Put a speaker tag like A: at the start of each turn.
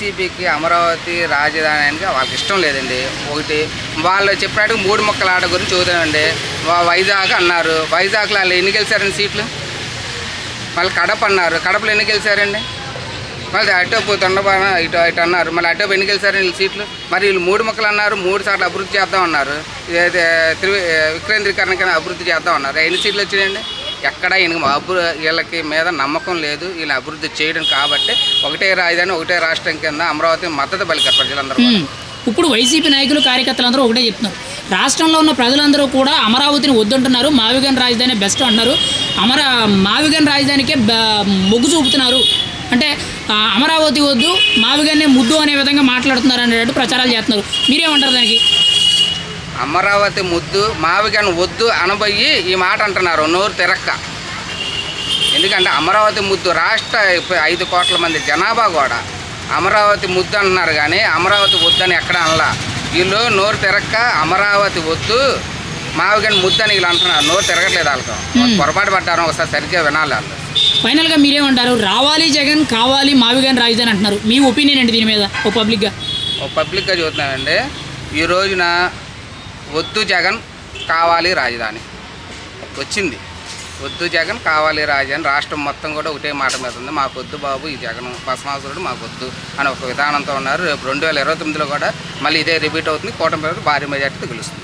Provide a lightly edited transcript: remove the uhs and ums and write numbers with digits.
A: వైసీపీకి అమరావతి రాజధానికి వాళ్ళకి ఇష్టం లేదండి. ఒకటి వాళ్ళు చెప్పినట్టు 3 ముక్కల ఆట గురించి చూద్దామండి. వైజాగ్ అన్నారు, వైజాగ్లో వాళ్ళు ఎన్ని గెలిచారండి సీట్లు? మళ్ళీ కడప అన్నారు, కడపలో ఎన్ని గెలిచారండి? మళ్ళీ అటోపు తొండబాన ఇటు అన్నారు, మళ్ళీ అటోపు ఎన్ని గెలిచారండి వీళ్ళు సీట్లు? మరి వీళ్ళు 3 ముక్కలు అన్నారు, 3 సార్లు అభివృద్ధి చేద్దాం అన్నారు, వికేంద్రీకరణకైనా అభివృద్ధి చేద్దాం అన్నారు. ఎన్ని సీట్లు వచ్చినాయండి? ఎక్కడ వీళ్ళకి మీద నమ్మకం లేదు, వీళ్ళని అభివృద్ధి చేయడం. కాబట్టి ఒకటే రాజధాని ఒకటే రాష్ట్రం కింద అమరావతి మద్దతు పలికారు ప్రజలందరూ.
B: ఇప్పుడు వైసీపీ నాయకులు కార్యకర్తలందరూ ఒకటే చెప్తున్నారు, రాష్ట్రంలో ఉన్న ప్రజలందరూ కూడా అమరావతిని వద్దంటున్నారు, మావిగన్ రాజధాని బెస్ట్ అంటున్నారు, మావిగన్ రాజధానికే మొగ్గు చూపుతున్నారు. అంటే అమరావతి వద్దు, మావిగన్నే ముద్దు అనే విధంగా మాట్లాడుతున్నారు అనేటట్టు ప్రచారాలు చేస్తున్నారు. మీరేమంటారు దానికి?
A: అమరావతి ముద్దు, మావిగన్ వద్దు అనబోయి ఈ మాట అంటున్నారు నోరు తిరక్క. ఎందుకంటే అమరావతి ముద్దు రాష్ట్ర 5 కోట్ల మంది జనాభా కూడా అమరావతి ముద్దు అంటున్నారు, కానీ అమరావతి వద్దు అని ఎక్కడ అనలా. వీళ్ళు నోరు తిరక్క అమరావతి వద్దు, మావిగన్ ముద్దు అని వీళ్ళు అంటున్నారు. నోరు తిరగట్లేదు వాళ్ళతో, పొరపాటు పడ్డారు. ఒకసారి సరిగ్గా వినాలి వాళ్ళు.
B: ఫైనల్గా మీరేమంటారు? రావాలి జగన్, కావాలి మావిగన్ రాజధాని అంటున్నారు. మీ ఒపీనియన్ ఏంటి దీని మీద?
A: పబ్లిక్గా చూస్తున్నానండి. ఈ రోజున వద్దు జగన్, కావాలి రాజధాని వచ్చింది. వద్దు జగన్, కావాలి రాజధాని. రాష్ట్రం మొత్తం కూడా ఒకటే మాట మీద ఉంది, మాకు వద్దు బాబు ఈ జగన్ భస్మాసురుడు, మాకు వద్దు అని ఒక విధానంతో ఉన్నారు. రేపు 2029లో కూడా మళ్ళీ ఇదే రిపీట్ అవుతుంది. కూటమి భారీ మెజార్టీతో గెలుస్తుంది.